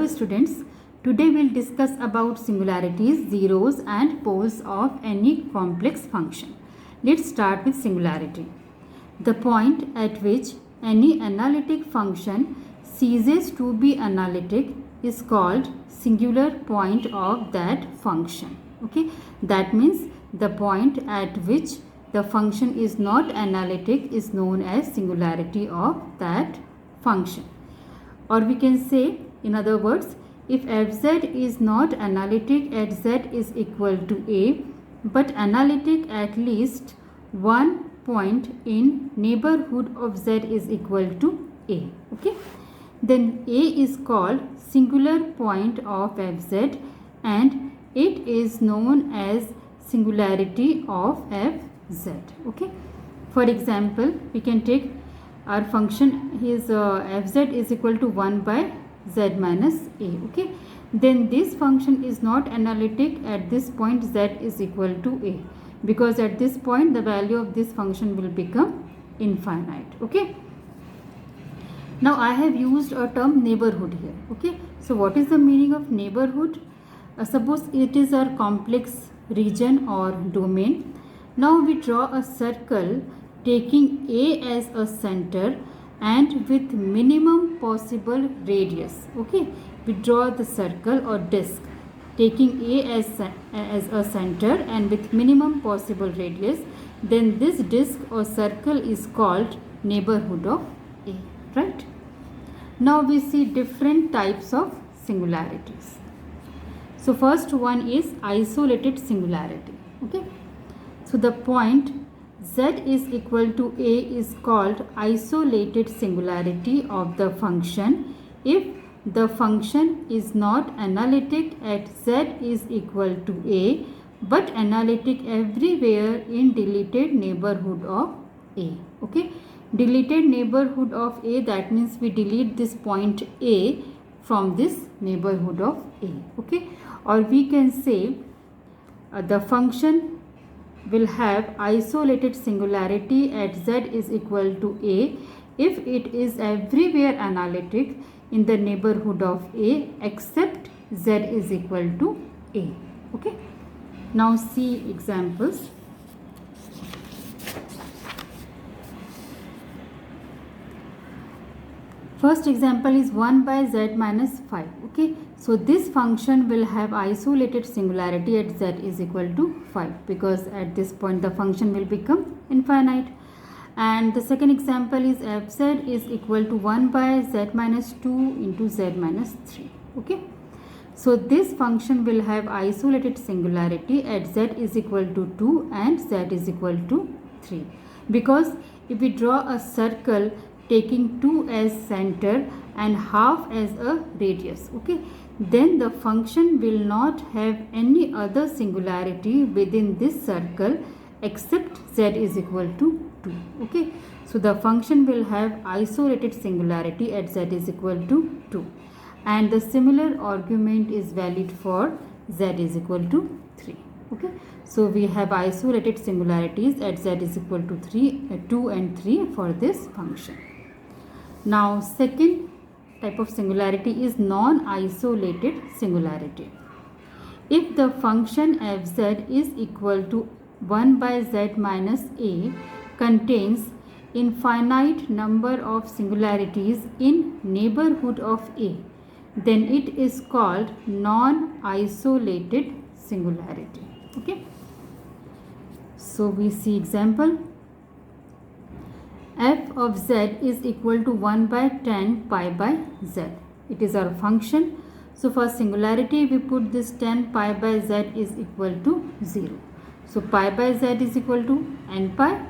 Hello students, today we'll discuss about singularities, zeros and poles of any complex function. Let's start with singularity. The point at which any analytic function ceases to be analytic is called singular point of that function. Okay, that means the point at which the function is not analytic is known as singularity of that function. Or we can say, in other words, if fz is not analytic at z is equal to a, but analytic at least one point in neighborhood of z is equal to a, okay, then a is called singular point of fz and it is known as singularity of fz. Okay, for example, we can take our function is fz is equal to 1 by z minus a. Okay, then this function is not analytic at this point z is equal to a, because at this point the value of this function will become infinite. Okay, now I have used a term neighborhood here. Okay, so what is the meaning of neighborhood? Suppose it is our complex region or domain. Now we draw a circle taking A as a center and with minimum possible radius. Okay, we draw the circle or disk taking A as a center and with minimum possible radius. Then this disk or circle is called neighborhood of A, right? Now we see different types of singularities. So first one is isolated singularity. Okay, so the point z is equal to a is called isolated singularity of the function if the function is not analytic at z is equal to a but analytic everywhere in deleted neighborhood of a. Okay, deleted neighborhood of a, that means we delete this point a from this neighborhood of a. Okay, or we can say the function will have isolated singularity at z is equal to a if it is everywhere analytic in the neighborhood of a except z is equal to a. Okay, now see examples. First example is 1 by z minus 5. Okay, so this function will have isolated singularity at z is equal to 5 because at this point the function will become infinite. And the second example is fz is equal to 1 by z minus 2 into z minus 3. Okay, so this function will have isolated singularity at z is equal to 2 and z is equal to 3 because if we draw a circle taking 2 as center and half as a radius, okay, then the function will not have any other singularity within this circle except z is equal to 2. Okay, so the function will have isolated singularity at z is equal to 2 and the similar argument is valid for z is equal to 3. Okay, so we have isolated singularities at z is equal to 2 and 3 for this function. Now second type of singularity is non-isolated singularity. If the function fz is equal to 1 by z minus a contains infinite number of singularities in neighborhood of a, then it is called non-isolated singularity. Okay, so we see example. F of z is equal to 1 by 10 pi by z. It is our function. So for singularity we put this 10 pi by z is equal to 0. So pi by z is equal to n pi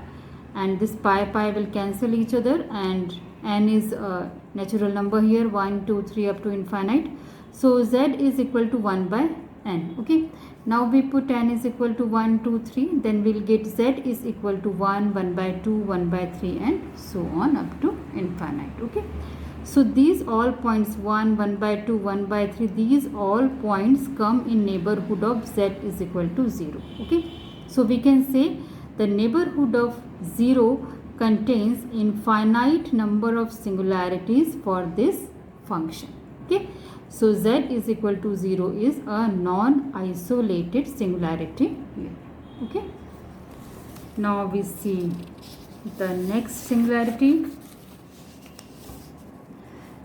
and this pi will cancel each other and n is a natural number here, 1, 2, 3 up to infinite. So z is equal to 1 by n. Okay, now we put n is equal to 1, 2, 3, then we'll get z is equal to 1, 1 by 2, 1 by 3 and so on up to infinite. Okay, so these all points 1, 1 by 2, 1 by 3, these all points come in neighborhood of z is equal to 0. Okay, so we can say the neighborhood of 0 contains infinite number of singularities for this function. Okay, So z is equal to 0 is a non-isolated singularity here. Okay. Now we see the next singularity,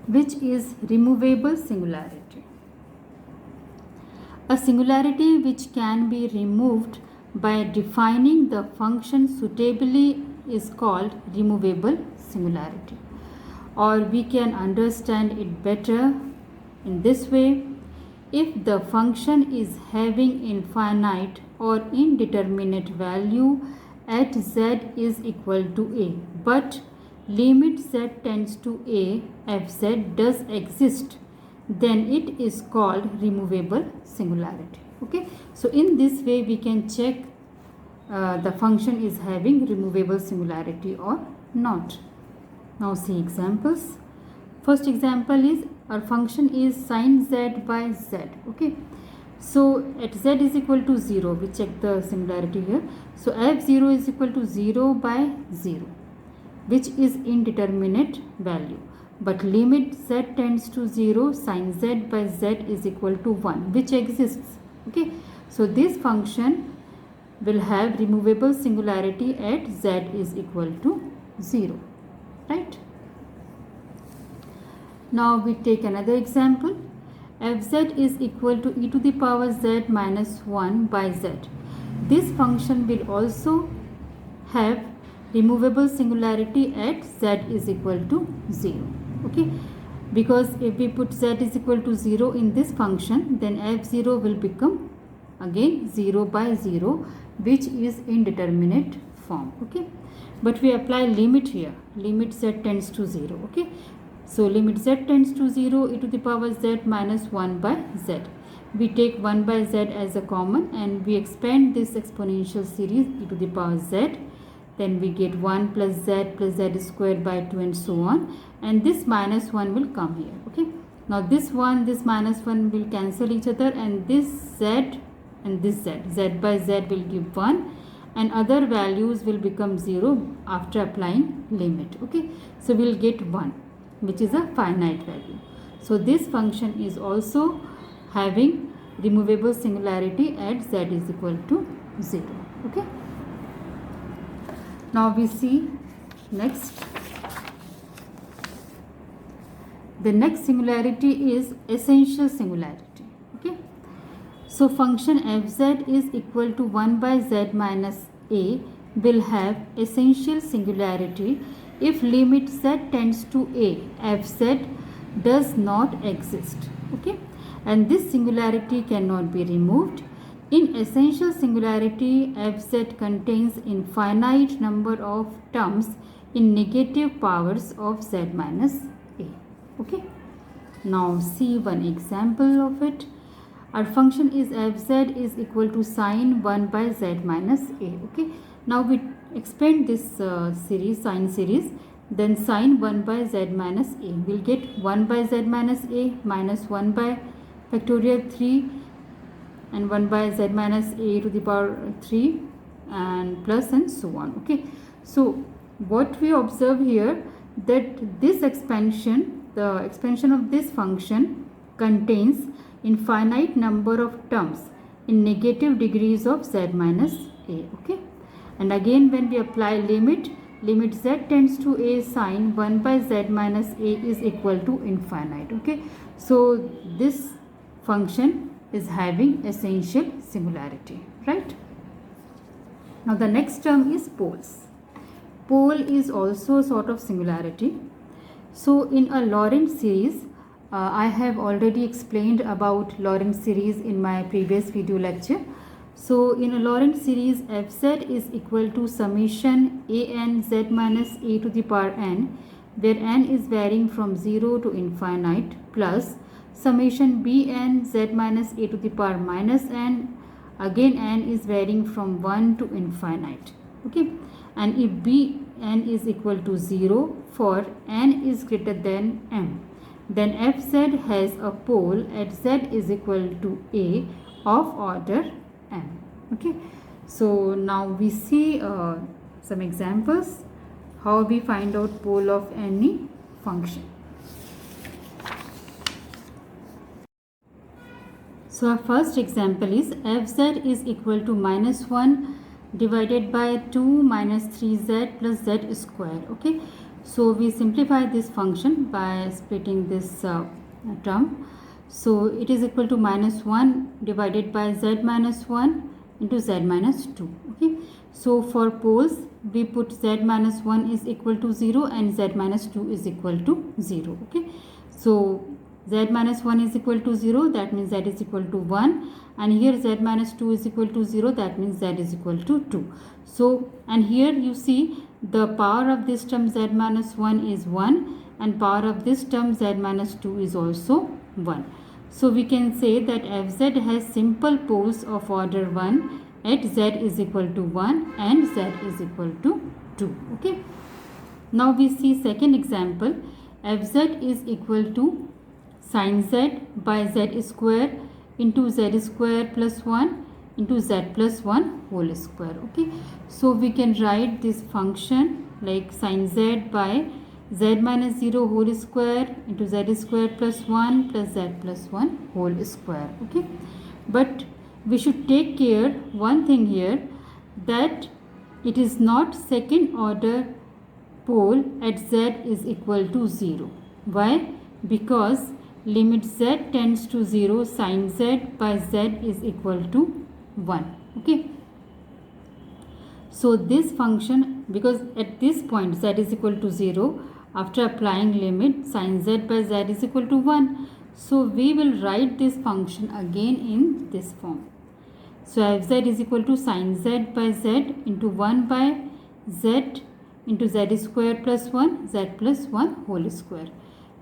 which is removable singularity. A singularity which can be removed by defining the function suitably is called removable singularity. Or we can understand it better in this way: if the function is having infinite or indeterminate value at z is equal to a, but limit z tends to a fz does exist, then it is called removable singularity. Okay, so in this way we can check the function is having removable singularity or not. Now see examples. First example is our function is sin z by z. Okay, so at z is equal to 0, we check the singularity here. So f0 is equal to 0 by 0, which is indeterminate value, but limit z tends to 0, sin z by z is equal to 1, which exists. Okay, so this function will have removable singularity at z is equal to 0, right? Now we take another example. Fz is equal to e to the power z minus 1 by z. This function will also have removable singularity at z is equal to 0. Okay, because if we put z is equal to 0 in this function, then f0 will become again 0 by 0, which is indeterminate form. Okay, but we apply limit here, limit z tends to 0. Okay, so limit z tends to 0, e to the power z minus 1 by z. We take 1 by z as a common and we expand this exponential series e to the power z. Then we get 1 plus z squared by 2 and so on. And this minus 1 will come here. Okay. Now this minus 1 will cancel each other, and this z and this z by z will give 1, and other values will become 0 after applying limit. Okay. So we will get 1, which is a finite value. So this function is also having removable singularity at z is equal to 0. Okay. Now we see next. The next singularity is essential singularity. Okay. So function fz is equal to 1 by z minus a will have essential singularity if limit z tends to a, fz does not exist. Okay, and this singularity cannot be removed. In essential singularity, fz contains infinite number of terms in negative powers of z minus a. Okay, now see one example of it. Our function is fz is equal to sine 1 by z minus a. Okay, now we expand this series, sine series. Then sine 1 by z minus a, will get 1 by z minus a minus 1 by factorial 3 and 1 by z minus a to the power 3 and plus and so on. Okay, so what we observe here, that this expansion, the expansion of this function contains infinite number of terms in negative degrees of z minus a. Okay, and again when we apply limit z tends to a sine 1 by z minus a is equal to infinite. Okay, so this function is having essential singularity, right? Now the next term is poles. Pole is also a sort of singularity. So in a Lorentz series, I have already explained about Lorentz series in my previous video lecture. So in a Lorentz series, fz is equal to summation an z minus a to the power n, where n is varying from 0 to infinite, plus summation bn z minus a to the power minus n, again n is varying from 1 to infinite. Okay, and if bn is equal to 0 for n is greater than m, then fz has a pole at z is equal to a of order m. Okay, so now we see some examples how we find out pole of any function. So our first example is fz is equal to minus 1 divided by 2 minus 3z plus z square. Okay, so we simplify this function by splitting this term. So it is equal to minus 1 divided by z minus 1 into z minus 2. Okay, so for poles we put z minus 1 is equal to 0 and z minus 2 is equal to 0. Okay, so z minus 1 is equal to 0, that means z is equal to 1, and here z minus 2 is equal to 0, that means z is equal to 2. So, and here you see the power of this term z minus 1 is 1 and power of this term z minus 2 is also 1. So we can say that fz has simple poles of order 1 at z is equal to 1 and z is equal to 2. Okay. Now we see second example. Fz is equal to sin z by z square into z square plus 1 into z plus 1 whole square. Okay, so we can write this function like sin z by z minus 0 whole square into z square plus 1 plus z plus 1 whole square. Okay, but we should take care one thing here, that it is not second order pole at z is equal to 0. Why? Because limit z tends to 0, sin z by z is equal to 1. Okay, so this function, because at this point z is equal to 0, after applying limit sin z by z is equal to 1, so we will write this function again in this form. So fz is equal to sin z by z into 1 by z into z square plus 1 z plus 1 whole square.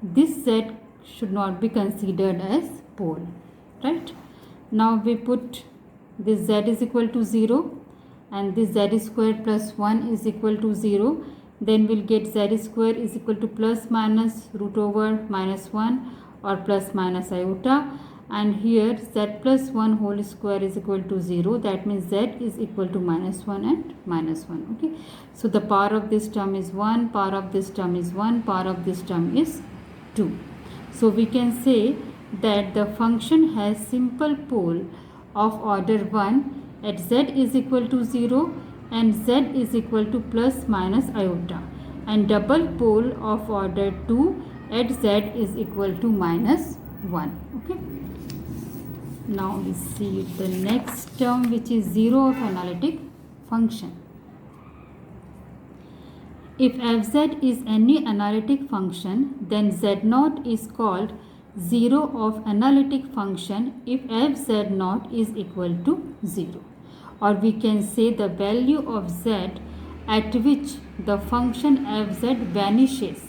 This z should not be considered as pole, right? Now we put this z is equal to 0 and this z square plus 1 is equal to 0. Then we'll get z square is equal to plus minus root over minus 1 or plus minus iota, and here z plus 1 whole square is equal to 0, that means z is equal to minus 1 and minus 1. Okay, so the power of this term is 1, power of this term is 1, power of this term is 2. So we can say that the function has simple pole of order 1 at z is equal to 0 and z is equal to plus minus iota, and double pole of order 2 at z is equal to minus 1. Okay. Now we see the next term, which is 0 of analytic function. If fz is any analytic function, then z0 is called 0 of analytic function if fz0 is equal to 0. Or we can say the value of z at which the function fz vanishes,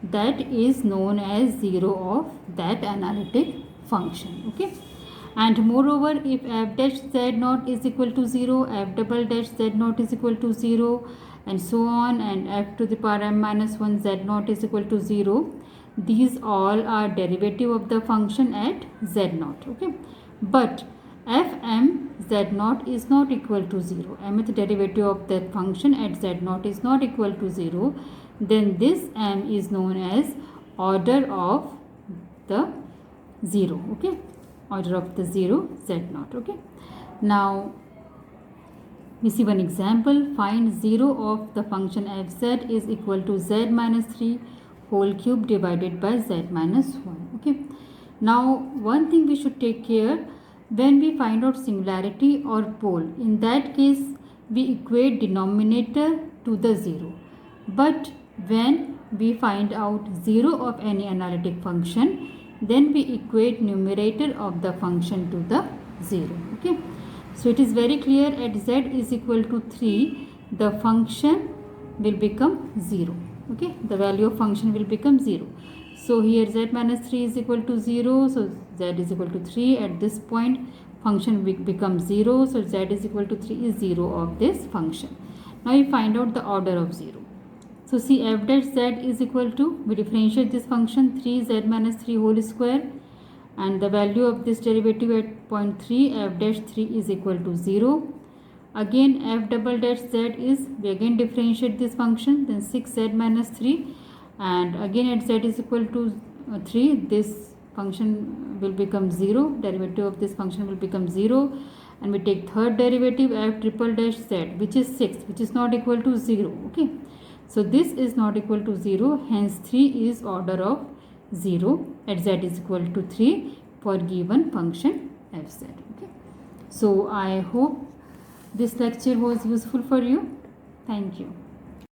that is known as 0 of that analytic function. Okay. And moreover, if f dash z0 is equal to 0, f double dash z0 is equal to 0, and so on, and f to the power m minus 1 z0 is equal to 0, these all are derivative of the function at z0. Okay, but fm z0 is not equal to 0, mth derivative of that function at z0 is not equal to 0, then this m is known as order of the 0. Okay, order of the 0 z0. Okay, now we see one example. Find 0 of the function fz is equal to z minus 3 whole cube divided by z minus 1. Okay, now one thing we should take care, when we find out singularity or pole, in that case we equate denominator to the 0, but when we find out 0 of any analytic function, then we equate numerator of the function to the 0. Okay, so it is very clear, at z is equal to 3, the function will become 0. Okay, the value of function will become 0. So here z minus 3 is equal to 0, so z is equal to 3. At this point function becomes 0, so z is equal to 3 is 0 of this function. Now we find out the order of 0. So see, f dash z is equal to, we differentiate this function 3z minus 3 whole square, and the value of this derivative at point 3, f dash 3 is equal to 0. Again f double dash z is, we again differentiate this function, then 6z minus 3, and again at z is equal to 3, this function will become 0, derivative of this function will become 0, and we take third derivative f triple dash z, which is 6, which is not equal to 0. Okay, so this is not equal to 0, hence 3 is order of 0 at z is equal to 3 for given function fz. Okay, so I hope this lecture was useful for you. Thank you.